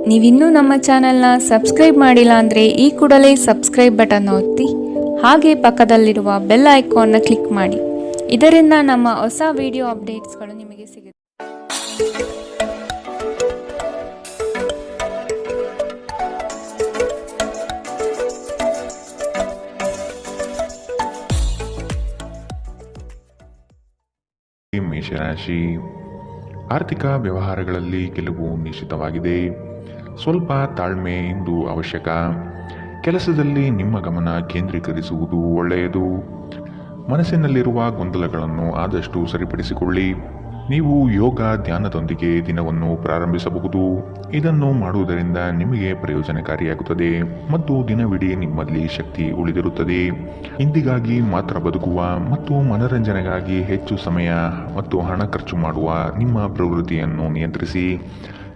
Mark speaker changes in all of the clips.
Speaker 1: ನೀವಿನ್ನೂ ನಮ್ಮ ಚಾನೆಲ್ನ ಸಬ್ಸ್ಕ್ರೈಬ್ ಮಾಡಿಲ್ಲ ಅಂದರೆ ಈ ಕೂಡಲೇ ಸಬ್ಸ್ಕ್ರೈಬ್ ಬಟನ್ ಒತ್ತಿ ಹಾಗೆ ಪಕ್ಕದಲ್ಲಿರುವ ಬೆಲ್ ಐಕಾನ್ನ ಕ್ಲಿಕ್ ಮಾಡಿ. ಇದರಿಂದ ನಮ್ಮ ಹೊಸ ವಿಡಿಯೋ ಅಪ್ಡೇಟ್ಸ್ಗಳು ನಿಮಗೆ ಸಿಗುತ್ತೆ.
Speaker 2: ಮೇಷರಾಶಿ, ಆರ್ಥಿಕ ವ್ಯವಹಾರಗಳಲ್ಲಿ ಗೆಲುವು ನಿಶ್ಚಿತವಾಗಿದೆ. ಸ್ವಲ್ಪ ತಾಳ್ಮೆ ಇಂದು ಅವಶ್ಯಕ. ಕೆಲಸದಲ್ಲಿ ನಿಮ್ಮ ಗಮನ ಕೇಂದ್ರೀಕರಿಸುವುದು ಒಳ್ಳೆಯದು. ಮನಸ್ಸಿನಲ್ಲಿರುವ ಗೊಂದಲಗಳನ್ನು ಆದಷ್ಟು ಸರಿಪಡಿಸಿಕೊಳ್ಳಿ. ನೀವು ಯೋಗ ಧ್ಯಾನದೊಂದಿಗೆ ದಿನವನ್ನು ಪ್ರಾರಂಭಿಸಬಹುದು. ಇದನ್ನು ಮಾಡುವುದರಿಂದ ನಿಮಗೆ ಪ್ರಯೋಜನಕಾರಿಯಾಗುತ್ತದೆ ಮತ್ತು ದಿನವಿಡೀ ನಿಮ್ಮಲ್ಲಿ ಶಕ್ತಿ ಉಳಿದಿರುತ್ತದೆ. ಇಂದಿಗಾಗಿ ಮಾತ್ರ ಬದುಕುವ ಮತ್ತು ಮನರಂಜನೆಗಾಗಿ ಹೆಚ್ಚು ಸಮಯ ಮತ್ತು ಹಣ ಖರ್ಚು ಮಾಡುವ ನಿಮ್ಮ ಪ್ರವೃತ್ತಿಯನ್ನು ನಿಯಂತ್ರಿಸಿ.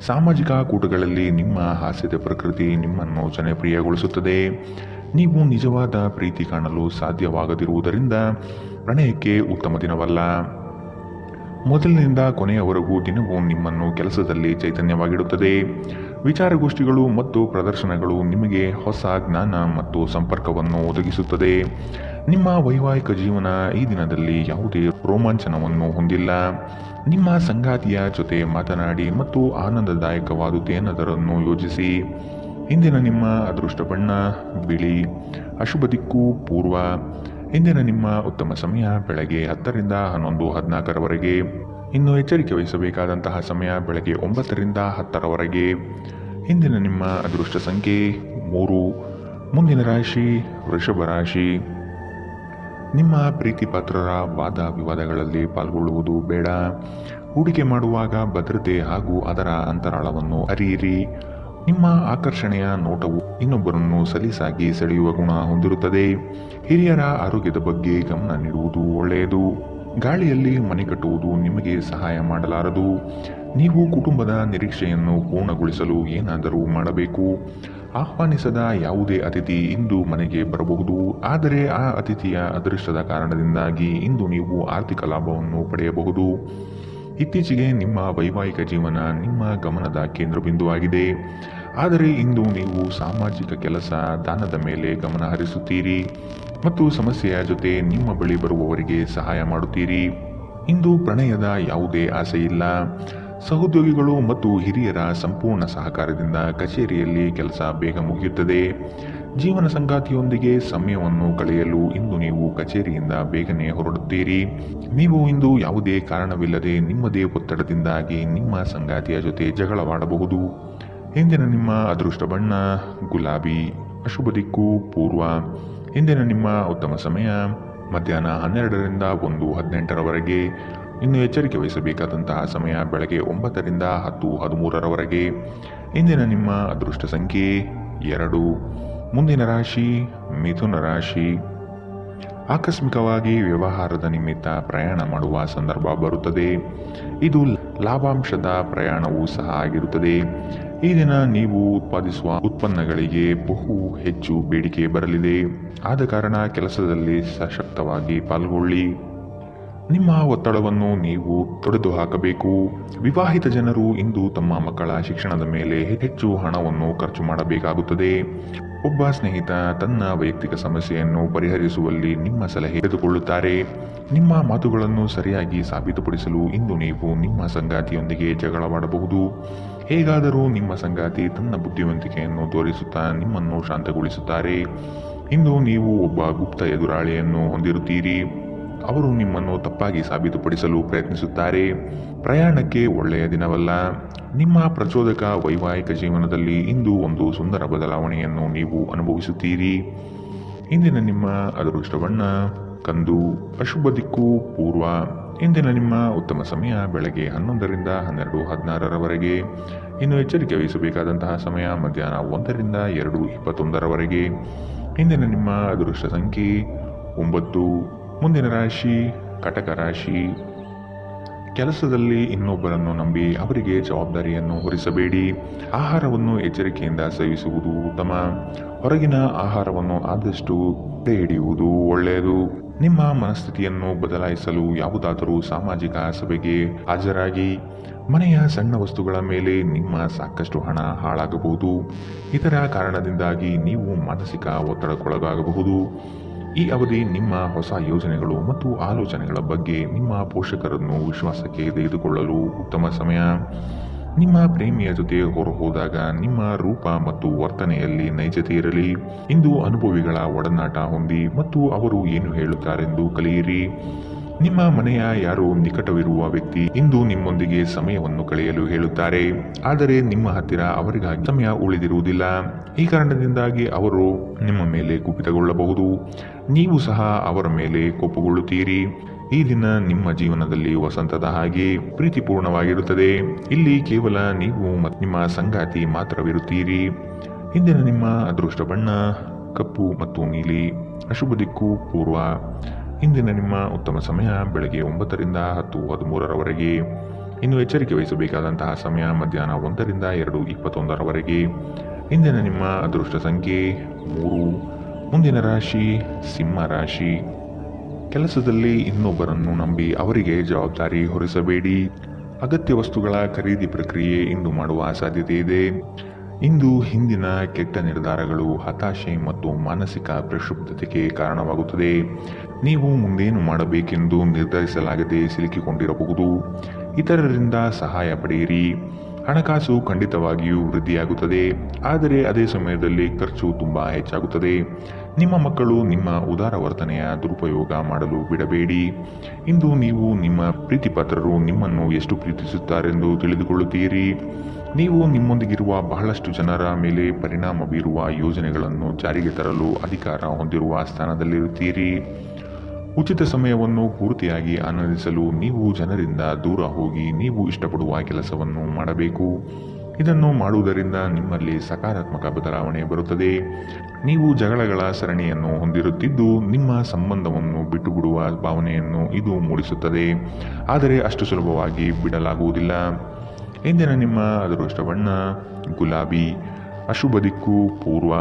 Speaker 2: ಸಾಮಾಜಿಕ ಕೂಟಗಳಲ್ಲಿ ನಿಮ್ಮ ಹಾಸ್ಯದ ಪ್ರಕೃತಿ ನಿಮ್ಮನ್ನು ಜನಪ್ರಿಯಗೊಳಿಸುತ್ತದೆ. ನೀವು ನಿಜವಾದ ಪ್ರೀತಿ ಕಾಣಲು ಸಾಧ್ಯವಾಗದಿರುವುದರಿಂದ ಪ್ರಣಯಕ್ಕೆ ಉತ್ತಮ ದಿನವಲ್ಲ. ಮೊದಲಿನಿಂದ ಕೊನೆಯವರೆಗೂ ದಿನವೂ ನಿಮ್ಮನ್ನು ಕೆಲಸದಲ್ಲಿ ಚೈತನ್ಯವಾಗಿಡುತ್ತದೆ. ವಿಚಾರಗೋಷ್ಠಿಗಳು ಮತ್ತು ಪ್ರದರ್ಶನಗಳು ನಿಮಗೆ ಹೊಸ ಜ್ಞಾನ ಮತ್ತು ಸಂಪರ್ಕವನ್ನು ಒದಗಿಸುತ್ತದೆ. ನಿಮ್ಮ ವೈವಾಹಿಕ ಜೀವನ ಈ ದಿನದಲ್ಲಿ ಯಾವುದೇ ರೋಮಾಂಚನವನ್ನು ಹೊಂದಿಲ್ಲ. ನಿಮ್ಮ ಸಂಗಾತಿಯ ಜೊತೆ ಮಾತನಾಡಿ ಮತ್ತು ಆನಂದದಾಯಕವಾದುದೇನಾದರನ್ನು ಯೋಜಿಸಿ. ಇಂದಿನ ನಿಮ್ಮ ಅದೃಷ್ಟ ಬಣ್ಣ ಬಿಳಿ. ಅಶುಭ ದಿಕ್ಕು ಪೂರ್ವ. ಇಂದಿನ ನಿಮ್ಮ ಉತ್ತಮ ಸಮಯ ಬೆಳಗ್ಗೆ 10 ರಿಂದ 11:14 ಇನ್ನು ಎಚ್ಚರಿಕೆ ವಹಿಸಬೇಕಾದಂತಹ ಸಮಯ ಬೆಳಗ್ಗೆ 9 ರಿಂದ 10 ಇಂದಿನ ನಿಮ್ಮ ಅದೃಷ್ಟ ಸಂಖ್ಯೆ 3. ಮುಂದಿನ ರಾಶಿ ವೃಷಭ ರಾಶಿ. ನಿಮ್ಮ ಪ್ರೀತಿ ಪಾತ್ರರ ವಾದ ವಿವಾದಗಳಲ್ಲಿ ಪಾಲ್ಗೊಳ್ಳುವುದು ಬೇಡ. ಹೂಡಿಕೆ ಮಾಡುವಾಗ ಭದ್ರತೆ ಹಾಗೂ ಅದರ ಅಂತರಾಳವನ್ನು ಅರಿಯಿರಿ. ನಿಮ್ಮ ಆಕರ್ಷಣೆಯ ನೋಟವು ಇನ್ನೊಬ್ಬರನ್ನು ಸಲೀಸಾಗಿ ಸೆಳೆಯುವ ಗುಣ ಹೊಂದಿರುತ್ತದೆ. ಹಿರಿಯರ ಆರೋಗ್ಯದ ಬಗ್ಗೆ ಗಮನ ನೀಡುವುದು ಒಳ್ಳೆಯದು. ಗಾಳಿಯಲ್ಲಿ ಮನೆ ಕಟ್ಟುವುದು ನಿಮಗೆ ಸಹಾಯ ಮಾಡಲಾರದು. ನೀವು ಕುಟುಂಬದ ನಿರೀಕ್ಷೆಯನ್ನು ಪೂರ್ಣಗೊಳಿಸಲು ಏನಾದರೂ ಮಾಡಬೇಕು. ಆಹ್ವಾನಿಸದ ಯಾವುದೇ ಅತಿಥಿ ಇಂದು ಮನೆಗೆ ಬರಬಹುದು. ಆದರೆ ಆ ಅತಿಥಿಯ ಅದೃಷ್ಟದ ಕಾರಣದಿಂದಾಗಿ ಇಂದು ನೀವು ಆರ್ಥಿಕ ಲಾಭವನ್ನು ಪಡೆಯಬಹುದು. ಇತ್ತೀಚೆಗೆ ನಿಮ್ಮ ವೈವಾಹಿಕ ಜೀವನ ನಿಮ್ಮ ಗಮನದ ಕೇಂದ್ರಬಿಂದುವಾಗಿದೆ. ಆದರೆ ಇಂದು ನೀವು ಸಾಮಾಜಿಕ ಕೆಲಸ ದಾನದ ಮೇಲೆ ಗಮನ ಹರಿಸುತ್ತೀರಿ ಮತ್ತು ಸಮಸ್ಯೆಯ ಜೊತೆ ನಿಮ್ಮ ಬಳಿ ಬರುವವರಿಗೆ ಸಹಾಯ ಮಾಡುತ್ತೀರಿ. ಇಂದು ಪ್ರಣಯದ ಯಾವುದೇ ಆಸೆ ಇಲ್ಲ. ಸಹೋದ್ಯೋಗಿಗಳು ಮತ್ತು ಹಿರಿಯರ ಸಂಪೂರ್ಣ ಸಹಕಾರದಿಂದ ಕಚೇರಿಯಲ್ಲಿ ಕೆಲಸ ಬೇಗ ಮುಗಿಯುತ್ತದೆ. ಜೀವನ ಸಂಗಾತಿಯೊಂದಿಗೆ ಸಮಯವನ್ನು ಕಳೆಯಲು ಇಂದು ನೀವು ಕಚೇರಿಯಿಂದ ಬೇಗನೆ ಹೊರಡುತ್ತೀರಿ. ನೀವು ಇಂದು ಯಾವುದೇ ಕಾರಣವಿಲ್ಲದೆ ನಿಮ್ಮದೇ ಒತ್ತಡದಿಂದಾಗಿ ನಿಮ್ಮ ಸಂಗಾತಿಯ ಜೊತೆ ಜಗಳವಾಡಬಹುದು. ಇಂದಿನ ನಿಮ್ಮ ಅದೃಷ್ಟ ಬಣ್ಣ ಗುಲಾಬಿ. ಅಶುಭ ದಿಕ್ಕು ಪೂರ್ವ. ಇಂದಿನ ನಿಮ್ಮ ಉತ್ತಮ ಸಮಯ ಮಧ್ಯಾಹ್ನ 12 ರಿಂದ 1:18 ಇನ್ನು ಎಚ್ಚರಿಕೆ ವಹಿಸಬೇಕಾದಂತಹ ಸಮಯ ಬೆಳಗ್ಗೆ 9 ರಿಂದ 10:13 ಇಂದಿನ ನಿಮ್ಮ ಅದೃಷ್ಟ ಸಂಖ್ಯೆ 2. ಮುಂದಿನ ರಾಶಿ ಮಿಥುನ ರಾಶಿ. ಆಕಸ್ಮಿಕವಾಗಿ ವ್ಯವಹಾರದ ನಿಮಿತ್ತ ಪ್ರಯಾಣ ಮಾಡುವ ಸಂದರ್ಭ ಬರುತ್ತದೆ. ಇದು ಲಾಭಾಂಶದ ಪ್ರಯಾಣವೂ ಸಹ ಆಗಿರುತ್ತದೆ. ಈ ದಿನ ನೀವು ಉತ್ಪಾದಿಸುವ ಉತ್ಪನ್ನಗಳಿಗೆ ಬಹು ಹೆಚ್ಚು ಬೇಡಿಕೆ ಬರಲಿದೆ. ಆದ ಕಾರಣ ಕೆಲಸದಲ್ಲಿ ಸಶಕ್ತವಾಗಿ ಪಾಲ್ಗೊಳ್ಳಿ. ನಿಮ್ಮ ಒತ್ತಡವನ್ನು ನೀವು ತೊಡೆದು ಹಾಕಬೇಕು. ವಿವಾಹಿತ ಜನರು ಇಂದು ತಮ್ಮ ಮಕ್ಕಳ ಶಿಕ್ಷಣದ ಮೇಲೆ ಹೆಚ್ಚು ಹಣವನ್ನು ಖರ್ಚು ಮಾಡಬೇಕಾಗುತ್ತದೆ. ಒಬ್ಬ ಸ್ನೇಹಿತ ತನ್ನ ವೈಯಕ್ತಿಕ ಸಮಸ್ಯೆಯನ್ನು ಪರಿಹರಿಸುವಲ್ಲಿ ನಿಮ್ಮ ಸಲಹೆ ತೆಗೆದುಕೊಳ್ಳುತ್ತಾರೆ. ನಿಮ್ಮ ಮಾತುಗಳನ್ನು ಸರಿಯಾಗಿ ಸಾಬೀತುಪಡಿಸಲು ಇಂದು ನೀವು ನಿಮ್ಮ ಸಂಗಾತಿಯೊಂದಿಗೆ ಜಗಳವಾಡಬಹುದು. ಹೇಗಾದರೂ ನಿಮ್ಮ ಸಂಗಾತಿ ತನ್ನ ಬುದ್ಧಿವಂತಿಕೆಯನ್ನು ತೋರಿಸುತ್ತಾ ನಿಮ್ಮನ್ನು ಶಾಂತಗೊಳಿಸುತ್ತಾರೆ. ಇಂದು ನೀವು ಒಬ್ಬ ಗುಪ್ತ ಎದುರಾಳಿಯನ್ನು ಹೊಂದಿರುತ್ತೀರಿ. ಅವರು ನಿಮ್ಮನ್ನು ತಪ್ಪಾಗಿ ಸಾಬೀತುಪಡಿಸಲು ಪ್ರಯತ್ನಿಸುತ್ತಾರೆ. ಪ್ರಯಾಣಕ್ಕೆ ಒಳ್ಳೆಯ ದಿನವಲ್ಲ. ನಿಮ್ಮ ಪ್ರಚೋದಕ ವೈವಾಹಿಕ ಜೀವನದಲ್ಲಿ ಇಂದು ಒಂದು ಸುಂದರ ಬದಲಾವಣೆಯನ್ನು ನೀವು ಅನುಭವಿಸುತ್ತೀರಿ. ಇಂದಿನ ನಿಮ್ಮ ಅದೃಷ್ಟ ಬಣ್ಣ ಕಂದು. ಅಶುಭ ದಿಕ್ಕು ಪೂರ್ವ. ಇಂದಿನ ನಿಮ್ಮ ಉತ್ತಮ ಸಮಯ ಬೆಳಗ್ಗೆ 11 ರಿಂದ 12:16 ಇನ್ನು ಎಚ್ಚರಿಕೆ ವಹಿಸಬೇಕಾದಂತಹ ಸಮಯ ಮಧ್ಯಾಹ್ನ 1 ರಿಂದ 2:21 ಇಂದಿನ ನಿಮ್ಮ ಅದೃಷ್ಟ ಸಂಖ್ಯೆ 9. ಮುಂದಿನ ರಾಶಿ ಕಟಕ ರಾಶಿ. ಕೆಲಸದಲ್ಲಿ ಇನ್ನೊಬ್ಬರನ್ನು ನಂಬಿ ಅವರಿಗೆ ಜವಾಬ್ದಾರಿಯನ್ನು ಹೊರಿಸಬೇಡಿ. ಆಹಾರವನ್ನು ಎಚ್ಚರಿಕೆಯಿಂದ ಸೇವಿಸುವುದು ಉತ್ತಮ. ಹೊರಗಿನ ಆಹಾರವನ್ನು ಆದಷ್ಟು ತಡೆ ಹಿಡಿಯುವುದು ಒಳ್ಳೆಯದು. ನಿಮ್ಮ ಮನಸ್ಥಿತಿಯನ್ನು ಬದಲಾಯಿಸಲು ಯಾವುದಾದರೂ ಸಾಮಾಜಿಕ ಸಭೆಗೆ ಹಾಜರಾಗಿ. ಮನೆಯ ಸಣ್ಣ ವಸ್ತುಗಳ ಮೇಲೆ ನಿಮ್ಮ ಸಾಕಷ್ಟು ಹಣ ಹಾಳಾಗಬಹುದು. ಇದರ ಕಾರಣದಿಂದಾಗಿ ನೀವು ಮಾನಸಿಕ ಒತ್ತಡಕ್ಕೊಳಗಾಗಬಹುದು. ಈ ಅವಧಿ ನಿಮ್ಮ ಹೊಸ ಯೋಜನೆಗಳು ಮತ್ತು ಆಲೋಚನೆಗಳ ಬಗ್ಗೆ ನಿಮ್ಮ ಪೋಷಕರನ್ನು ವಿಶ್ವಾಸಕ್ಕೆ ತೆಗೆದುಕೊಳ್ಳಲು ಉತ್ತಮ ಸಮಯ. ನಿಮ್ಮ ಪ್ರೇಮಿಯ ಜೊತೆ ಹೊರಹೋದಾಗ ನಿಮ್ಮ ರೂಪ ಮತ್ತು ವರ್ತನೆಯಲ್ಲಿ ನೈಜತೆ ಇರಲಿ. ಇಂದು ಅನುಭವಿಗಳ ಒಡನಾಟ ಹೊಂದಿ ಮತ್ತು ಅವರು ಏನು ಹೇಳುತ್ತಾರೆಂದು ಕಲಿಯಿರಿ. ನಿಮ್ಮ ಮನೆಯ ಯಾರೋ ನಿಕಟವಿರುವ ವ್ಯಕ್ತಿ ಇಂದು ನಿಮ್ಮೊಂದಿಗೆ ಸಮಯವನ್ನು ಕಳೆಯಲು ಹೇಳುತ್ತಾರೆ, ಆದರೆ ನಿಮ್ಮ ಹತ್ತಿರ ಅವರಿಗಾಗಿ ಸಮಯ ಉಳಿದಿರುವುದಿಲ್ಲ. ಈ ಕಾರಣದಿಂದಾಗಿ ಅವರು ನಿಮ್ಮ ಮೇಲೆ ಕುಪಿತಗೊಳ್ಳಬಹುದು. ನೀವು ಸಹ ಅವರ ಮೇಲೆ ಕೋಪಗೊಳ್ಳುತ್ತೀರಿ. ಈ ದಿನ ನಿಮ್ಮ ಜೀವನದಲ್ಲಿ ವಸಂತದ ಹಾಗೆ ಪ್ರೀತಿಪೂರ್ಣವಾಗಿರುತ್ತದೆ. ಇಲ್ಲಿ ಕೇವಲ ನೀವು ಮತ್ತು ನಿಮ್ಮ ಸಂಗಾತಿ ಮಾತ್ರವಿರುತ್ತೀರಿ. ಇಂದಿನ ನಿಮ್ಮ ಅದೃಷ್ಟ ಬಣ್ಣ ಕಪ್ಪು ಮತ್ತು ನೀಲಿ. ಅಶುಭ ದಿಕ್ಕು ಪೂರ್ವ. ಇಂದಿನ ನಿಮ್ಮ ಉತ್ತಮ ಸಮಯ ಬೆಳಗ್ಗೆ 9 ರಿಂದ 10:13ರವರೆಗೆ. ಇನ್ನು ಎಚ್ಚರಿಕೆ ವಹಿಸಬೇಕಾದಂತಹ ಸಮಯ ಮಧ್ಯಾಹ್ನ 1 ರಿಂದ 2:21ರವರೆಗೆ. ಇಂದಿನ ನಿಮ್ಮ ಅದೃಷ್ಟ ಸಂಖ್ಯೆ 3. ಮುಂದಿನ ರಾಶಿ ಸಿಂಹ ರಾಶಿ. ಕೆಲಸದಲ್ಲಿ ಇನ್ನೊಬ್ಬರನ್ನು ನಂಬಿ ಅವರಿಗೆ ಜವಾಬ್ದಾರಿ ಹೊರಿಸಬೇಡಿ. ಅಗತ್ಯ ವಸ್ತುಗಳ ಖರೀದಿ ಪ್ರಕ್ರಿಯೆ ಇಂದು ಮಾಡುವ ಸಾಧ್ಯತೆ ಇದೆ. ಇಂದು ಹಿಂದಿನ ಕೆಟ್ಟ ನಿರ್ಧಾರಗಳು ಹತಾಶೆ ಮತ್ತು ಮಾನಸಿಕ ಪ್ರಕ್ಷುಬ್ಧತೆಗೆ ಕಾರಣವಾಗುತ್ತದೆ. ನೀವು ಮುಂದೇನು ಮಾಡಬೇಕೆಂದು ನಿರ್ಧರಿಸಲಾಗದೆ ಸಿಲುಕಿಕೊಂಡಿರಬಹುದು. ಇತರರಿಂದ ಸಹಾಯ ಪಡೆಯಿರಿ. ಹಣಕಾಸು ಖಂಡಿತವಾಗಿಯೂ ವೃದ್ಧಿಯಾಗುತ್ತದೆ, ಆದರೆ ಅದೇ ಸಮಯದಲ್ಲಿ ಖರ್ಚು ತುಂಬ ಹೆಚ್ಚಾಗುತ್ತದೆ. ನಿಮ್ಮ ಮಕ್ಕಳು ನಿಮ್ಮ ಉದಾರ ವರ್ತನೆಯ ದುರುಪಯೋಗ ಮಾಡಲು ಬಿಡಬೇಡಿ. ಇಂದು ನೀವು ನಿಮ್ಮ ಪ್ರೀತಿಪಾತ್ರರು ನಿಮ್ಮನ್ನು ಎಷ್ಟು ಪ್ರೀತಿಸುತ್ತಾರೆಂದು ತಿಳಿದುಕೊಳ್ಳುತ್ತೀರಿ. ನೀವು ನಿಮ್ಮೊಂದಿಗಿರುವ ಬಹಳಷ್ಟು ಜನರ ಮೇಲೆ ಪರಿಣಾಮ ಬೀರುವ ಯೋಜನೆಗಳನ್ನು ಜಾರಿಗೆ ತರಲು ಅಧಿಕಾರ ಹೊಂದಿರುವ ಸ್ಥಾನದಲ್ಲಿರುತ್ತೀರಿ. ಉಚಿತ ಸಮಯವನ್ನು ಪೂರ್ತಿಯಾಗಿ ಆನಂದಿಸಲು ನೀವು ಜನರಿಂದ ದೂರ ಹೋಗಿ ನೀವು ಇಷ್ಟಪಡುವ ಕೆಲಸವನ್ನು ಮಾಡಬೇಕು. ಇದನ್ನು ಮಾಡುವುದರಿಂದ ನಿಮ್ಮಲ್ಲಿ ಸಕಾರಾತ್ಮಕ ಬದಲಾವಣೆ ಬರುತ್ತದೆ. ನೀವು ಜಗಳಗಳ ಸರಣಿಯನ್ನು ಹೊಂದಿರುತ್ತಿದ್ದು ನಿಮ್ಮ ಸಂಬಂಧವನ್ನು ಬಿಟ್ಟುಬಿಡುವ ಭಾವನೆಯನ್ನು ಇದು ಮೂಡಿಸುತ್ತದೆ, ಆದರೆ ಅಷ್ಟು ಸುಲಭವಾಗಿ ಬಿಡಲಾಗುವುದಿಲ್ಲ. ಇಂದಿನ ನಿಮ್ಮ ಅದೃಷ್ಟ ಬಣ್ಣ ಗುಲಾಬಿ. ಅಶುಭ ದಿಕ್ಕು ಪೂರ್ವ.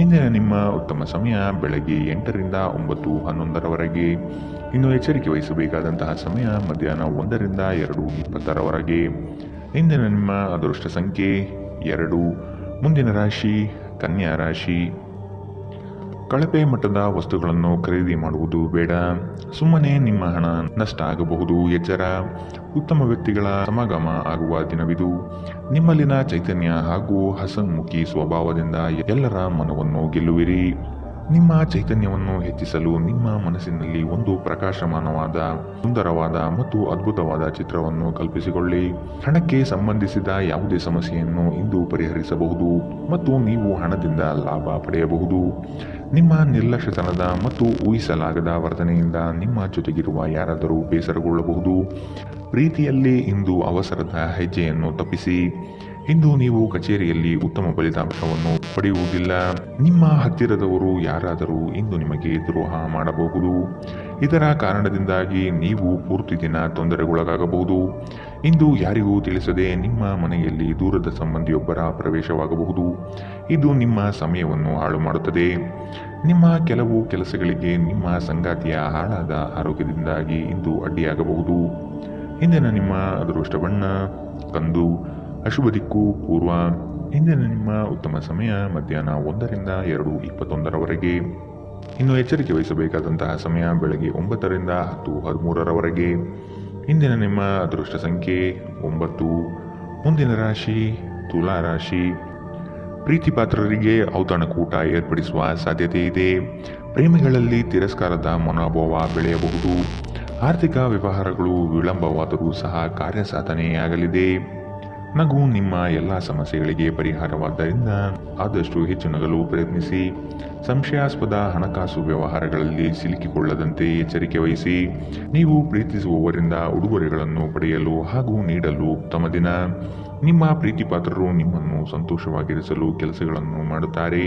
Speaker 2: ಇಂದಿನ ನಿಮ್ಮ ಉತ್ತಮ ಸಮಯ ಬೆಳಗ್ಗೆ 8 ರಿಂದ 9:11ರವರೆಗೆ. ಇನ್ನು ಎಚ್ಚರಿಕೆ ವಹಿಸಬೇಕಾದಂತಹ ಸಮಯ ಮಧ್ಯಾಹ್ನ 1 ರಿಂದ 2:20ರವರೆಗೆ. ಇಂದಿನ ನಿಮ್ಮ ಅದೃಷ್ಟ ಸಂಖ್ಯೆ 2. ಮುಂದಿನ ರಾಶಿ ಕನ್ಯಾ ರಾಶಿ. ಕಳಪೆ ಮಟ್ಟದ ವಸ್ತುಗಳನ್ನು ಖರೀದಿ ಮಾಡುವುದು ಬೇಡ. ಸುಮ್ಮನೆ ನಿಮ್ಮ ಹಣ ನಷ್ಟ ಆಗಬಹುದು. ಎಚ್ಚರ. ಉತ್ತಮ ವ್ಯಕ್ತಿಗಳ ಸಮಾಗಮ ಆಗುವ ದಿನವಿದು. ನಿಮ್ಮಲ್ಲಿನ ಚೈತನ್ಯ ಹಾಗೂ ಹಸನ್ಮುಖಿ ಸ್ವಭಾವದಿಂದ ಎಲ್ಲರ ಮನವನ್ನು ಗೆಲ್ಲುವಿರಿ. ನಿಮ್ಮ ಚೈತನ್ಯವನ್ನು ಹೆಚ್ಚಿಸಲು ನಿಮ್ಮ ಮನಸ್ಸಿನಲ್ಲಿ ಒಂದು ಪ್ರಕಾಶಮಾನವಾದ, ಸುಂದರವಾದ ಮತ್ತು ಅದ್ಭುತವಾದ ಚಿತ್ರವನ್ನು ಕಲ್ಪಿಸಿಕೊಳ್ಳಿ. ಹಣಕ್ಕೆ ಸಂಬಂಧಿಸಿದ ಯಾವುದೇ ಸಮಸ್ಯೆಯನ್ನು ಇಂದು ಪರಿಹರಿಸಬಹುದು ಮತ್ತು ನೀವು ಹಣದಿಂದ ಲಾಭ ಪಡೆಯಬಹುದು. ನಿಮ್ಮ ನಿರ್ಲಕ್ಷ್ಯತನದ ಮತ್ತು ಊಹಿಸಲಾಗದ ವರ್ತನೆಯಿಂದ ನಿಮ್ಮ ಜೊತೆಗಿರುವ ಯಾರಾದರೂ ಬೇಸರಗೊಳ್ಳಬಹುದು. ಪ್ರೀತಿಯಲ್ಲಿ ಇಂದು ಅವಸರದ ಹೆಜ್ಜೆಯನ್ನು ತಪ್ಪಿಸಿ. ಇಂದು ನೀವು ಕಚೇರಿಯಲ್ಲಿ ಉತ್ತಮ ಫಲಿತಾಂಶವನ್ನು ಪಡೆಯುವುದಿಲ್ಲ. ನಿಮ್ಮ ಹತ್ತಿರದವರು ಯಾರಾದರೂ ಇಂದು ನಿಮಗೆ ದ್ರೋಹ ಮಾಡಬಹುದು. ಇದರ ಕಾರಣದಿಂದಾಗಿ ನೀವು ಪೂರ್ತಿ ದಿನ ತೊಂದರೆಗೊಳಗಾಗಬಹುದು. ಇಂದು ಯಾರಿಗೂ ತಿಳಿಸದೆ ನಿಮ್ಮ ಮನೆಯಲ್ಲಿ ದೂರದ ಸಂಬಂಧಿಯೊಬ್ಬರ ಪ್ರವೇಶವಾಗಬಹುದು. ಇದು ನಿಮ್ಮ ಸಮಯವನ್ನು ಹಾಳು ಮಾಡುತ್ತದೆ. ನಿಮ್ಮ ಕೆಲವು ಕೆಲಸಗಳಿಗೆ ನಿಮ್ಮ ಸಂಗಾತಿಯ ಹಾಳಾದ ಆರೋಗ್ಯದಿಂದಾಗಿ ಇಂದು ಅಡ್ಡಿಯಾಗಬಹುದು. ಇಂದಿನ ನಿಮ್ಮ ಅದೃಷ್ಟ ಬಣ್ಣ ಕಂದು. ಅಶುಭ ದಿಕ್ಕು ಪೂರ್ವ. ಇಂದಿನ ನಿಮ್ಮ ಉತ್ತಮ ಸಮಯ ಮಧ್ಯಾಹ್ನ 1 ರಿಂದ 2:21ರವರೆಗೆ. ಇನ್ನು ಎಚ್ಚರಿಕೆ ವಹಿಸಬೇಕಾದಂತಹ ಸಮಯ ಬೆಳಗ್ಗೆ 9 ರಿಂದ 10:13ರವರೆಗೆ. ಇಂದಿನ ನಿಮ್ಮ ಅದೃಷ್ಟ ಸಂಖ್ಯೆ 9. ಮುಂದಿನ ರಾಶಿ ತುಲಾ ರಾಶಿ. ಪ್ರೀತಿಪಾತ್ರರಿಗೆ ಔತಣಕೂಟ ಏರ್ಪಡಿಸುವ ಸಾಧ್ಯತೆ ಇದೆ. ಪ್ರೇಮಿಗಳಲ್ಲಿ ತಿರಸ್ಕಾರದ ಮನೋಭಾವ ಬೆಳೆಯಬಹುದು. ಆರ್ಥಿಕ ವ್ಯವಹಾರಗಳು ವಿಳಂಬವಾದರೂ ಸಹ ಕಾರ್ಯಸಾಧನೆಯಾಗಲಿದೆ. ನಗು ನಿಮ್ಮ ಎಲ್ಲ ಸಮಸ್ಯೆಗಳಿಗೆ ಪರಿಹಾರವಾದ್ದರಿಂದ ಆದಷ್ಟು ಹೆಚ್ಚು ನಗಲು ಪ್ರಯತ್ನಿಸಿ. ಸಂಶಯಾಸ್ಪದ ಹಣಕಾಸು ವ್ಯವಹಾರಗಳಲ್ಲಿ ಸಿಲುಕಿಕೊಳ್ಳದಂತೆ ಎಚ್ಚರಿಕೆ ವಹಿಸಿ. ನೀವು ಪ್ರೀತಿಸುವವರಿಂದ ಉಡುಗೊರೆಗಳನ್ನು ಪಡೆಯಲು ಹಾಗೂ ನೀಡಲು ಉತ್ತಮ ದಿನ. ನಿಮ್ಮ ಪ್ರೀತಿಪಾತ್ರರು ನಿಮ್ಮನ್ನು ಸಂತೋಷವಾಗಿರಿಸಲು ಕೆಲಸಗಳನ್ನು ಮಾಡುತ್ತಾರೆ.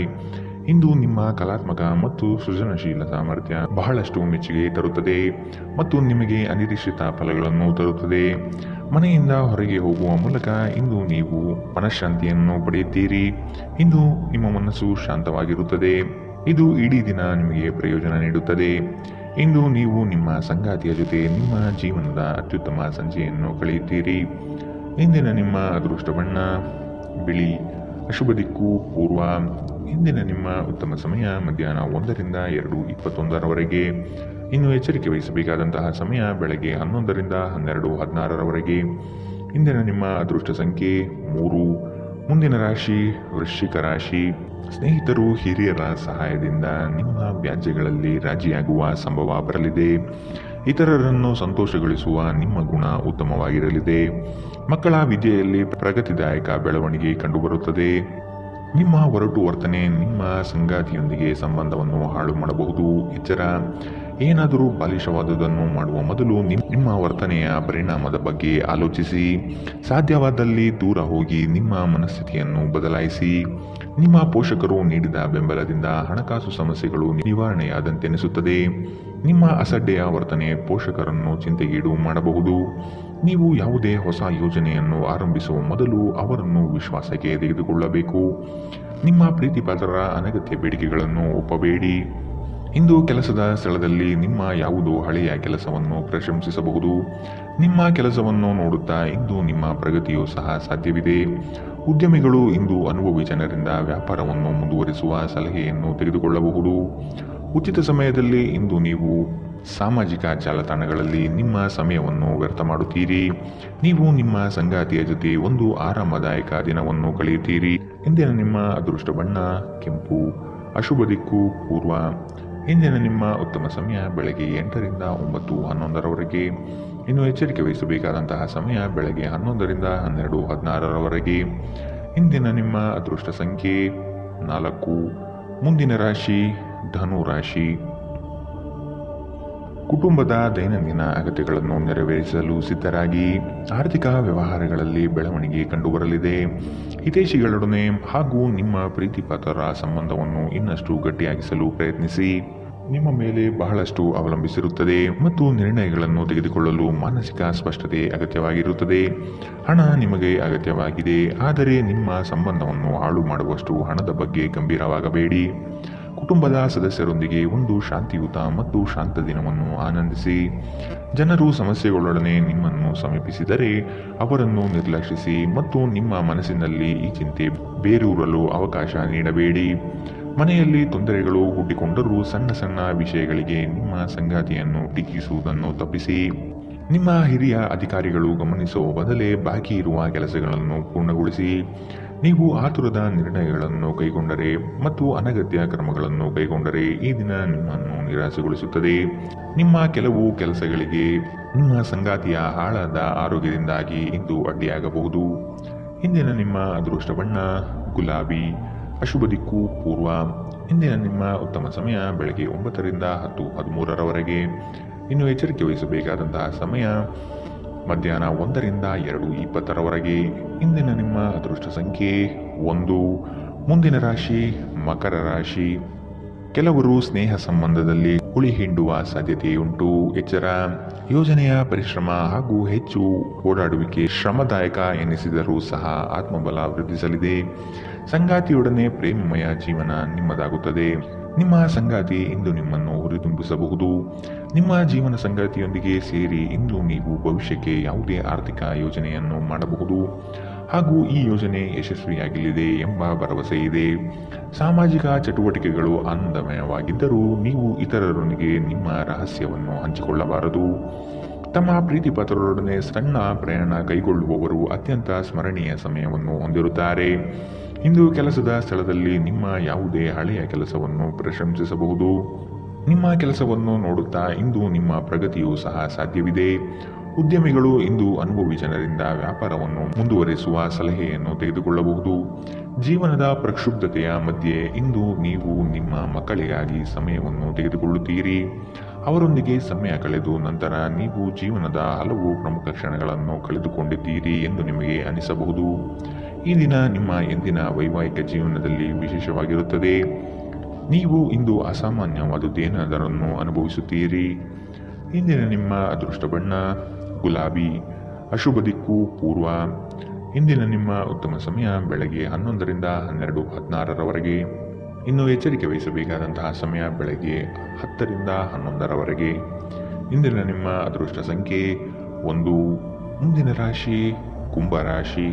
Speaker 2: ಇಂದು ನಿಮ್ಮ ಕಲಾತ್ಮಕ ಮತ್ತು ಸೃಜನಶೀಲ ಸಾಮರ್ಥ್ಯ ಬಹಳಷ್ಟು ಮೆಚ್ಚುಗೆ ತರುತ್ತದೆ ಮತ್ತು ನಿಮಗೆ ಅನಿರೀಕ್ಷಿತ ಫಲಗಳನ್ನು ತರುತ್ತದೆ. ಮನೆಯಿಂದ ಹೊರಗೆ ಹೋಗುವ ಮೂಲಕ ಇಂದು ನೀವು ಮನಃಶಾಂತಿಯನ್ನು ಪಡೆಯುತ್ತೀರಿ. ಇಂದು ನಿಮ್ಮ ಮನಸ್ಸು ಶಾಂತವಾಗಿರುತ್ತದೆ. ಇದು ಇಡೀ ದಿನ ನಿಮಗೆ ಪ್ರಯೋಜನ ನೀಡುತ್ತದೆ. ಇಂದು ನೀವು ನಿಮ್ಮ ಸಂಗಾತಿಯ ಜೊತೆ ನಿಮ್ಮ ಜೀವನದ ಅತ್ಯುತ್ತಮ ಸಂಜೆಯನ್ನು ಕಳೆಯುತ್ತೀರಿ. ಇಂದಿನ ನಿಮ್ಮ ಅದೃಷ್ಟ ಬಣ್ಣ ಬಿಳಿ. ಅಶುಭ ದಿಕ್ಕು ಪೂರ್ವ. ಇಂದಿನ ನಿಮ್ಮ ಉತ್ತಮ ಸಮಯ ಮಧ್ಯಾಹ್ನ 1ರಿಂದ 2:21 ಇನ್ನು ಎಚ್ಚರಿಕೆ ವಹಿಸಬೇಕಾದಂತಹ ಸಮಯ ಬೆಳಗ್ಗೆ 11ರಿಂದ 12:16 ಇಂದಿನ ನಿಮ್ಮ ಅದೃಷ್ಟ ಸಂಖ್ಯೆ 3. ಮುಂದಿನ ರಾಶಿ ವೃಶ್ಚಿಕ ರಾಶಿ. ಸ್ನೇಹಿತರು, ಹಿರಿಯರ ಸಹಾಯದಿಂದ ನಿಮ್ಮ ವ್ಯಾಜ್ಯಗಳಲ್ಲಿ ರಾಜಿಯಾಗುವ ಸಂಭವ ಬರಲಿದೆ. ಇತರರನ್ನು ಸಂತೋಷಗೊಳಿಸುವ ನಿಮ್ಮ ಗುಣ ಉತ್ತಮವಾಗಿರಲಿದೆ. ಮಕ್ಕಳ ವಿದ್ಯೆಯಲ್ಲಿ ಪ್ರಗತಿದಾಯಕ ಬೆಳವಣಿಗೆ ಕಂಡುಬರುತ್ತದೆ. ನಿಮ್ಮ ಒರಟು ವರ್ತನೆ ನಿಮ್ಮ ಸಂಗಾತಿಯೊಂದಿಗೆ ಸಂಬಂಧವನ್ನು ಹಾಳು ಮಾಡಬಹುದು. ಎಚ್ಚರ, ಏನಾದರೂ ಬಾಲಿಶವಾದುದನ್ನು ಮಾಡುವ ಮೊದಲು ನಿಮ್ಮ ವರ್ತನೆಯ ಪರಿಣಾಮದ ಬಗ್ಗೆ ಆಲೋಚಿಸಿ. ಸಾಧ್ಯವಾದಲ್ಲಿ ದೂರ ಹೋಗಿ ನಿಮ್ಮ ಮನಸ್ಥಿತಿಯನ್ನು ಬದಲಾಯಿಸಿ. ನಿಮ್ಮ ಪೋಷಕರು ನೀಡಿದ ಬೆಂಬಲದಿಂದ ಹಣಕಾಸು ಸಮಸ್ಯೆಗಳು ನಿವಾರಣೆಯಾದಂತೆನಿಸುತ್ತದೆ. ನಿಮ್ಮ ಅಸಡ್ಡೆಯ ವರ್ತನೆ ಪೋಷಕರನ್ನು ಚಿಂತೆಗೀಡು ಮಾಡಬಹುದು. ನೀವು ಯಾವುದೇ ಹೊಸ ಯೋಜನೆಯನ್ನು ಆರಂಭಿಸುವ ಮೊದಲು ಅವರನ್ನು ವಿಶ್ವಾಸಕ್ಕೆ ತೆಗೆದುಕೊಳ್ಳಬೇಕು. ನಿಮ್ಮ ಪ್ರೀತಿಪಾತ್ರರ ಅನಗತ್ಯ ಬೇಡಿಕೆಗಳನ್ನು ಒಪ್ಪಬೇಡಿ. ಇಂದು ಕೆಲಸದ ಸ್ಥಳದಲ್ಲಿ ನಿಮ್ಮ ಯಾವುದೋ ಹಳೆಯ ಕೆಲಸವನ್ನು ಪ್ರಶಂಸಿಸಬಹುದು. ನಿಮ್ಮ ಕೆಲಸವನ್ನು ನೋಡುತ್ತಾ ಇಂದು ನಿಮ್ಮ ಪ್ರಗತಿಯೂ ಸಹ ಸಾಧ್ಯವಿದೆ. ಉದ್ಯಮಿಗಳು ಇಂದು ಅನುಭವಿ ಜನರಿಂದ ವ್ಯಾಪಾರವನ್ನು ಮುಂದುವರಿಸುವ ಸಲಹೆಯನ್ನು ತೆಗೆದುಕೊಳ್ಳಬಹುದು. ಉಚಿತ ಸಮಯದಲ್ಲಿ ಇಂದು ನೀವು ಸಾಮಾಜಿಕ ಜಾಲತಾಣಗಳಲ್ಲಿ ನಿಮ್ಮ ಸಮಯವನ್ನು ವ್ಯರ್ಥ ಮಾಡುತ್ತೀರಿ. ನೀವು ನಿಮ್ಮ ಸಂಗಾತಿಯ ಜೊತೆ ಒಂದು ಆರಾಮದಾಯಕ ದಿನವನ್ನು ಕಳೆಯುತ್ತೀರಿ. ಇಂದಿನ ನಿಮ್ಮ ಅದೃಷ್ಟ ಬಣ್ಣ ಕೆಂಪು. ಅಶುಭ ದಿಕ್ಕು ಪೂರ್ವ. ಇಂದಿನ ನಿಮ್ಮ ಉತ್ತಮ ಸಮಯ ಬೆಳಗ್ಗೆ 8ರಿಂದ 9:11 ಇನ್ನು ಎಚ್ಚರಿಕೆ ವಹಿಸಬೇಕಾದಂತಹ ಸಮಯ ಬೆಳಗ್ಗೆ 11ರಿಂದ 12:16 ಇಂದಿನ ನಿಮ್ಮ ಅದೃಷ್ಟ ಸಂಖ್ಯೆ 4. ಮುಂದಿನ ರಾಶಿ ಧನು ರಾಶಿ. ಕುಟುಂಬದ ದೈನಂದಿನ ಅಗತ್ಯಗಳನ್ನು ನೆರವೇರಿಸಲು ಸಿದ್ಧರಾಗಿ. ಆರ್ಥಿಕ ವ್ಯವಹಾರಗಳಲ್ಲಿ ಬೆಳವಣಿಗೆ ಕಂಡುಬರಲಿದೆ. ಹಿತೈಷಿಗಳೊಡನೆ ಹಾಗೂ ನಿಮ್ಮ ಪ್ರೀತಿಪಾತ್ರರ ಸಂಬಂಧವನ್ನು ಇನ್ನಷ್ಟು ಗಟ್ಟಿಯಾಗಿಸಲು ಪ್ರಯತ್ನಿಸಿ. ನಿಮ್ಮ ಮೇಲೆ ಬಹಳಷ್ಟು ಅವಲಂಬಿಸಿರುತ್ತದೆ ಮತ್ತು ನಿರ್ಣಯಗಳನ್ನು ತೆಗೆದುಕೊಳ್ಳಲು ಮಾನಸಿಕ ಸ್ಪಷ್ಟತೆ ಅಗತ್ಯವಾಗಿರುತ್ತದೆ. ಹಣ ನಿಮಗೆ ಅಗತ್ಯವಾಗಿದೆ, ಆದರೆ ನಿಮ್ಮ ಸಂಬಂಧವನ್ನು ಹಾಳು ಮಾಡುವಷ್ಟು ಹಣದ ಬಗ್ಗೆ ಗಂಭೀರವಾಗಬೇಡಿ. ಕುಟುಂಬದ ಸದಸ್ಯರೊಂದಿಗೆ ಒಂದು ಶಾಂತಿಯುತ ಮತ್ತು ಶಾಂತ ದಿನವನ್ನು ಆನಂದಿಸಿ. ಜನರು ಸಮಸ್ಯೆಗಳೊಡನೆ ನಿಮ್ಮನ್ನು ಸಮೀಪಿಸಿದರೆ ಅವರನ್ನು ನಿರ್ಲಕ್ಷಿಸಿ ಮತ್ತು ನಿಮ್ಮ ಮನಸ್ಸಿನಲ್ಲಿ ಈ ಚಿಂತೆ ಬೇರೂರಲು ಅವಕಾಶ ನೀಡಬೇಡಿ. ಮನೆಯಲ್ಲಿ ತೊಂದರೆಗಳು ಹುಟ್ಟಿಕೊಂಡರೂ ಸಣ್ಣ ಸಣ್ಣ ವಿಷಯಗಳಿಗೆ ನಿಮ್ಮ ಸಂಗಾತಿಯನ್ನು ಟೀಕಿಸುವುದನ್ನು ತಪ್ಪಿಸಿ. ನಿಮ್ಮ ಹಿರಿಯ ಅಧಿಕಾರಿಗಳು ಗಮನಿಸುವ ಬದಲೇ ಬಾಕಿ ಇರುವ ಕೆಲಸಗಳನ್ನು ಪೂರ್ಣಗೊಳಿಸಿ. ನೀವು ಆತುರದ ನಿರ್ಣಯಗಳನ್ನು ಕೈಗೊಂಡರೆ ಮತ್ತು ಅನಗತ್ಯ ಕ್ರಮಗಳನ್ನು ಕೈಗೊಂಡರೆ ಈ ದಿನ ನಿಮ್ಮನ್ನು ನಿರಾಸೆಗೊಳಿಸುತ್ತದೆ. ನಿಮ್ಮ ಕೆಲವು ಕೆಲಸಗಳಿಗೆ ನಿಮ್ಮ ಸಂಗಾತಿಯ ಹಾಳಾದ ಆರೋಗ್ಯದಿಂದಾಗಿ ಇಂದು ಅಡ್ಡಿಯಾಗಬಹುದು. ಇಂದಿನ ನಿಮ್ಮ ಅದೃಷ್ಟ ಬಣ್ಣ ಗುಲಾಬಿ. ಅಶುಭ ದಿಕ್ಕು ಪೂರ್ವ. ಇಂದಿನ ನಿಮ್ಮ ಉತ್ತಮ ಸಮಯ ಬೆಳಗ್ಗೆ 9ರಿಂದ 10:13 ಇನ್ನು ಎಚ್ಚರಿಕೆ ವಹಿಸಬೇಕಾದಂತಹ ಸಮಯ ಮಧ್ಯಾಹ್ನ 1ರಿಂದ 2:20 ಇಂದಿನ ನಿಮ್ಮ ಅದೃಷ್ಟ ಸಂಖ್ಯೆ 1. ಮುಂದಿನ ರಾಶಿ ಮಕರ ರಾಶಿ. ಕೆಲವರು ಸ್ನೇಹ ಸಂಬಂಧದಲ್ಲಿ ಹುಳಿ ಹಿಂಡುವ ಸಾಧ್ಯತೆಯುಂಟು. ಎಚ್ಚರ, ಯೋಜನೆಯ ಪರಿಶ್ರಮ ಹಾಗೂ ಹೆಚ್ಚು ಓಡಾಡುವಿಕೆ ಶ್ರಮದಾಯಕ ಎನಿಸಿದರೂ ಸಹ ಆತ್ಮಬಲ ವೃದ್ಧಿಸಲಿದೆ. ಸಂಗಾತಿಯೊಡನೆ ಪ್ರೇಮಮಯ ಜೀವನ ನಿಮ್ಮದಾಗುತ್ತದೆ. ನಿಮ್ಮ ಸಂಗಾತಿ ಇಂದು ನಿಮ್ಮನ್ನು ಹುರಿದುಂಬಿಸಬಹುದು. ನಿಮ್ಮ ಜೀವನ ಸಂಗಾತಿಯೊಂದಿಗೆ ಸೇರಿ ಇಂದು ನೀವು ಭವಿಷ್ಯಕ್ಕೆ ಯಾವುದೇ ಆರ್ಥಿಕ ಯೋಜನೆಯನ್ನು ಮಾಡಬಹುದು ಹಾಗೂ ಈ ಯೋಜನೆ ಯಶಸ್ವಿಯಾಗಲಿದೆ ಎಂಬ ಭರವಸೆ ಇದೆ. ಸಾಮಾಜಿಕ ಚಟುವಟಿಕೆಗಳು ಆನಂದಮಯವಾಗಿದ್ದರೂ ನೀವು ಇತರರೊಂದಿಗೆ ನಿಮ್ಮ ರಹಸ್ಯವನ್ನು ಹಂಚಿಕೊಳ್ಳಬಾರದು. ತಮ್ಮ ಪ್ರೀತಿಪಾತ್ರರೊಡನೆ ಸಣ್ಣ ಪ್ರಯಾಣ ಕೈಗೊಳ್ಳುವವರು ಅತ್ಯಂತ ಸ್ಮರಣೀಯ ಸಮಯವನ್ನು ಹೊಂದಿರುತ್ತಾರೆ. ಇಂದು ಕೆಲಸದ ಸ್ಥಳದಲ್ಲಿ ನಿಮ್ಮ ಯಾವುದೇ ಹಳೆಯ ಕೆಲಸವನ್ನು ಪ್ರಶಂಸಿಸಬಹುದು. ನಿಮ್ಮ ಕೆಲಸವನ್ನು ನೋಡುತ್ತಾ ಇಂದು ನಿಮ್ಮ ಪ್ರಗತಿಯೂ ಸಹ ಸಾಧ್ಯವಿದೆ. ಉದ್ಯಮಿಗಳು ಇಂದು ಅನುಭವಿ ಜನರಿಂದ ವ್ಯಾಪಾರವನ್ನು ಮುಂದುವರಿಸುವ ಸಲಹೆಯನ್ನು ತೆಗೆದುಕೊಳ್ಳಬಹುದು. ಜೀವನದ ಪ್ರಕ್ಷುಬ್ಧತೆಯ ಮಧ್ಯೆ ಇಂದು ನೀವು ನಿಮ್ಮ ಮಕ್ಕಳಿಗಾಗಿ ಸಮಯವನ್ನು ತೆಗೆದುಕೊಳ್ಳುತ್ತೀರಿ. ಅವರೊಂದಿಗೆ ಸಮಯ ಕಳೆದು ನಂತರ ನೀವು ಜೀವನದ ಹಲವು ಪ್ರಮುಖ ಕ್ಷಣಗಳನ್ನು ಕಳೆದುಕೊಂಡಿದ್ದೀರಿ ಎಂದು ನಿಮಗೆ ಅನಿಸಬಹುದು. ಈ ದಿನ ನಿಮ್ಮ ಎಂದಿನ ವೈವಾಹಿಕ ಜೀವನದಲ್ಲಿ ವಿಶೇಷವಾಗಿರುತ್ತದೆ. ನೀವು ಇಂದು ಅಸಾಮಾನ್ಯವಾದುದೇನಾದರನ್ನು ಅನುಭವಿಸುತ್ತೀರಿ. ಇಂದಿನ ನಿಮ್ಮ ಅದೃಷ್ಟ ಬಣ್ಣ ಗುಲಾಬಿ. ಅಶುಭ ದಿಕ್ಕು ಪೂರ್ವ. ಇಂದಿನ ನಿಮ್ಮ ಉತ್ತಮ ಸಮಯ ಬೆಳಗ್ಗೆ 11ರಿಂದ 12:16 ಇನ್ನು ಎಚ್ಚರಿಕೆ ವಹಿಸಬೇಕಾದಂತಹ ಸಮಯ ಬೆಳಗ್ಗೆ 10ರಿಂದ 11ರವರೆಗೆ. ಇಂದಿನ ನಿಮ್ಮ ಅದೃಷ್ಟ ಸಂಖ್ಯೆ 1. ಮುಂದಿನ ರಾಶಿ ಕುಂಭರಾಶಿ.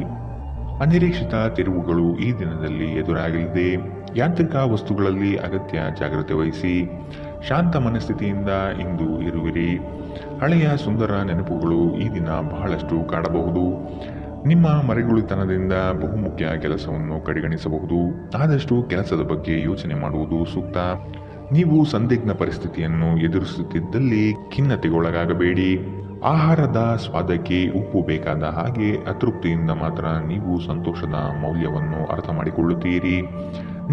Speaker 2: ಅನಿರೀಕ್ಷಿತ ತಿರುವುಗಳು ಈ ದಿನದಲ್ಲಿ ಎದುರಾಗಲಿದೆ. ಯಾಂತ್ರಿಕ ವಸ್ತುಗಳಲ್ಲಿ ಅಗತ್ಯ ಜಾಗ್ರತೆ ವಹಿಸಿ. ಶಾಂತ ಮನಸ್ಥಿತಿಯಿಂದ ಇಂದು ಇರುವಿರಿ. ಹಳೆಯ ಸುಂದರ ನೆನಪುಗಳು ಈ ದಿನ ಬಹಳಷ್ಟು ಕಾಡಬಹುದು. ನಿಮ್ಮ ಮರೆಗುಳಿತನದಿಂದ ಬಹುಮುಖ್ಯ ಕೆಲಸವನ್ನು ಕಡೆಗಣಿಸಬಹುದು. ಆದಷ್ಟು ಕೆಲಸದ ಬಗ್ಗೆ ಯೋಚನೆ ಮಾಡುವುದು ಸೂಕ್ತ. ನೀವು ಸಂದಿಗ್ಧ ಪರಿಸ್ಥಿತಿಯನ್ನು ಎದುರಿಸುತ್ತಿದ್ದಲ್ಲಿ ಖಿನ್ನತೆಗೊಳಗಾಗಬೇಡಿ. ಆಹಾರದ ಸ್ವಾದಕ್ಕೆ ಉಪ್ಪು ಬೇಕಾದ ಹಾಗೆ ಅತೃಪ್ತಿಯಿಂದ ಮಾತ್ರ ನೀವು ಸಂತೋಷದ ಮೌಲ್ಯವನ್ನು ಅರ್ಥ ಮಾಡಿಕೊಳ್ಳುತ್ತೀರಿ.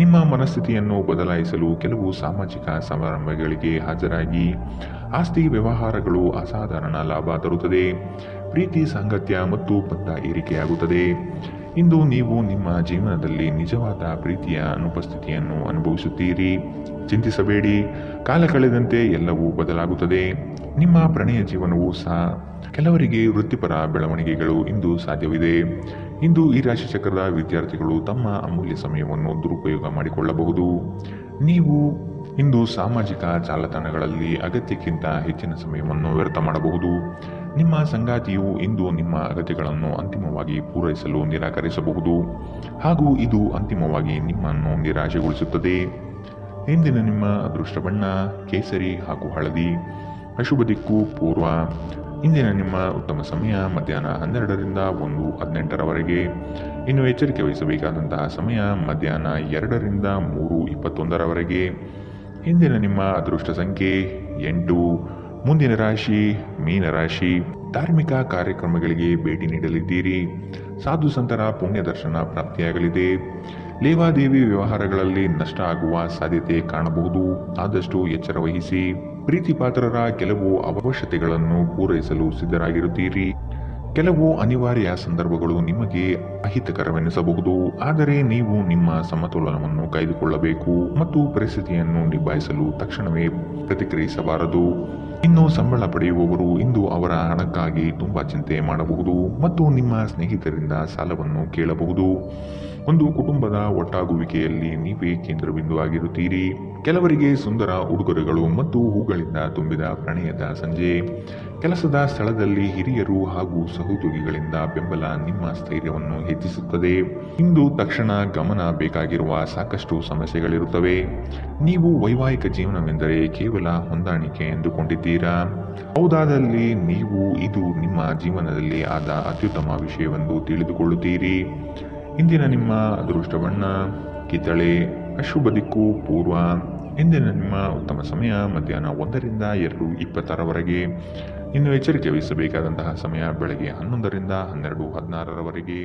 Speaker 2: ನಿಮ್ಮ ಮನಸ್ಥಿತಿಯನ್ನು ಬದಲಾಯಿಸಲು ಕೆಲವು ಸಾಮಾಜಿಕ ಸಮಾರಂಭಗಳಿಗೆ ಹಾಜರಾಗಿ. ಆಸ್ತಿ ವ್ಯವಹಾರಗಳು ಅಸಾಧಾರಣ ಲಾಭ ತರುತ್ತದೆ. ಪ್ರೀತಿ ಸಾಂಗತ್ಯ ಮತ್ತು ಬಂಧ ಏರಿಕೆಯಾಗುತ್ತದೆ. ಇಂದು ನೀವು ನಿಮ್ಮ ಜೀವನದಲ್ಲಿ ನಿಜವಾದ ಪ್ರೀತಿಯ ಅನುಪಸ್ಥಿತಿಯನ್ನು ಅನುಭವಿಸುತ್ತೀರಿ. ಚಿಂತಿಸಬೇಡಿ, ಕಾಲ ಕಳೆದಂತೆ ಎಲ್ಲವೂ ಬದಲಾಗುತ್ತದೆ. ನಿಮ್ಮ ಪ್ರಣಯ ಜೀವನವೂ ಸಹ. ಕೆಲವರಿಗೆ ವೃತ್ತಿಪರ ಬೆಳವಣಿಗೆಗಳು ಇಂದು ಸಾಧ್ಯವಿದೆ. ಇಂದು ಈ ರಾಶಿ ಚಕ್ರದ ವಿದ್ಯಾರ್ಥಿಗಳು ತಮ್ಮ ಅಮೂಲ್ಯ ಸಮಯವನ್ನು ದುರುಪಯೋಗ ಮಾಡಿಕೊಳ್ಳಬಹುದು. ನೀವು ಇಂದು ಸಾಮಾಜಿಕ ಜಾಲತಾಣಗಳಲ್ಲಿ ಅಗತ್ಯಕ್ಕಿಂತ ಹೆಚ್ಚಿನ ಸಮಯವನ್ನು ವ್ಯರ್ಥ ಮಾಡಬಹುದು. ನಿಮ್ಮ ಸಂಗಾತಿಯು ಇಂದು ನಿಮ್ಮ ಅಗತ್ಯಗಳನ್ನು ಅಂತಿಮವಾಗಿ ಪೂರೈಸಲು ನಿರಾಕರಿಸಬಹುದು ಹಾಗೂ ಇದು ಅಂತಿಮವಾಗಿ ನಿಮ್ಮನ್ನು ನಿರಾಶೆಗೊಳಿಸುತ್ತದೆ. ಇಂದಿನ ನಿಮ್ಮ ಅದೃಷ್ಟ ಬಣ್ಣ ಕೇಸರಿ ಹಾಗೂ ಹಳದಿ. ಅಶುಭ ದಿಕ್ಕು ಪೂರ್ವ. ಇಂದಿನ ನಿಮ್ಮ ಉತ್ತಮ ಸಮಯ ಮಧ್ಯಾಹ್ನ 12ರಿಂದ 1:18ರವರೆಗೆ. ಇನ್ನು ಎಚ್ಚರಿಕೆ ವಹಿಸಬೇಕಾದಂತಹ ಸಮಯ ಮಧ್ಯಾಹ್ನ 2ರಿಂದ 3:21ರವರೆಗೆ. ಇಂದಿನ ನಿಮ್ಮ ಅದೃಷ್ಟ ಸಂಖ್ಯೆ 8. ಮುಂದಿನ ರಾಶಿ ಮೀನರಾಶಿ. ಧಾರ್ಮಿಕ ಕಾರ್ಯಕ್ರಮಗಳಿಗೆ ಭೇಟಿ ನೀಡಲಿದ್ದೀರಿ. ಸಾಧು ಸಂತರ ಪುಣ್ಯ ದರ್ಶನ ಪ್ರಾಪ್ತಿಯಾಗಲಿದೆ. ಲೇವಾದೇವಿ ವ್ಯವಹಾರಗಳಲ್ಲಿ ನಷ್ಟ ಆಗುವ ಸಾಧ್ಯತೆ ಕಾಣಬಹುದು. ಆದಷ್ಟು ಎಚ್ಚರ ವಹಿಸಿ. ಪ್ರೀತಿ ಪಾತ್ರರ ಕೆಲವು ಅವಶ್ಯಕತೆಗಳನ್ನು ಪೂರೈಸಲು ಸಿದ್ಧರಾಗಿರುತ್ತೀರಿ. ಕೆಲವು ಅನಿವಾರ್ಯ ಸಂದರ್ಭಗಳು ನಿಮಗೆ ಅಹಿತಕರವೆನಿಸಬಹುದು. ಆದರೆ ನೀವು ನಿಮ್ಮ ಸಮತೋಲನವನ್ನು ಕಾಯ್ದುಕೊಳ್ಳಬೇಕು ಮತ್ತು ಪರಿಸ್ಥಿತಿಯನ್ನು ನಿಭಾಯಿಸಲು ತಕ್ಷಣವೇ ಪ್ರತಿಕ್ರಿಯಿಸಬಾರದು. ಇನ್ನು ಸಂಬಳ ಪಡೆಯುವವರು ಇಂದು ಅವರ ಹಣಕ್ಕಾಗಿ ತುಂಬಾ ಚಿಂತೆ ಮಾಡಬಹುದು ಮತ್ತು ನಿಮ್ಮ ಸ್ನೇಹಿತರಿಂದ ಸಾಲವನ್ನು ಕೇಳಬಹುದು. ಒಂದು ಕುಟುಂಬದ ಒಟ್ಟಾಗುವಿಕೆಯಲ್ಲಿ ನೀವೇ ಕೇಂದ್ರಬಿಂದು ಆಗಿರುತ್ತೀರಿ. ಕೆಲವರಿಗೆ ಸುಂದರ ಉಡುಗೊರೆಗಳು ಮತ್ತು ಹೂಗಳಿಂದ ತುಂಬಿದ ಪ್ರಣಯದ ಸಂಜೆ. ಕೆಲಸದ ಸ್ಥಳದಲ್ಲಿ ಹಿರಿಯರು ಹಾಗೂ ಸಹೋದ್ಯೋಗಿಗಳಿಂದ ಬೆಂಬಲ ನಿಮ್ಮ ಸ್ಥೈರ್ಯವನ್ನು ಹೆಚ್ಚಿಸುತ್ತದೆ. ಇಂದು ತಕ್ಷಣ ಗಮನ ಬೇಕಾಗಿರುವ ಸಾಕಷ್ಟು ಸಮಸ್ಯೆಗಳಿರುತ್ತವೆ. ನೀವು ವೈವಾಹಿಕ ಜೀವನವೆಂದರೆ ಕೇವಲ ಹೊಂದಾಣಿಕೆ ಎಂದುಕೊಂಡಿದ್ದೀರಾ. ಹೌದಾದಲ್ಲಿ ನೀವು ಇದು ನಿಮ್ಮ ಜೀವನದಲ್ಲಿ ಆದ ಅತ್ಯುತ್ತಮ ವಿಷಯವೆಂದು ತಿಳಿದುಕೊಳ್ಳುತ್ತೀರಿ. ಇಂದಿನ ನಿಮ್ಮ ಅದೃಷ್ಟ ಬಣ್ಣ ಕಿತ್ತಳೆ. ಅಶುಭ ದಿಕ್ಕು ಪೂರ್ವ. ಇಂದಿನ ನಿಮ್ಮ ಉತ್ತಮ ಸಮಯ ಮಧ್ಯಾಹ್ನ 1ರಿಂದ 2:20ರವರೆಗೆ. ಇನ್ನು ಎಚ್ಚರಿಕೆ ವಹಿಸಬೇಕಾದಂತಹ ಸಮಯ ಬೆಳಗ್ಗೆ 11ರಿಂದ 12:16ರವರೆಗೆ.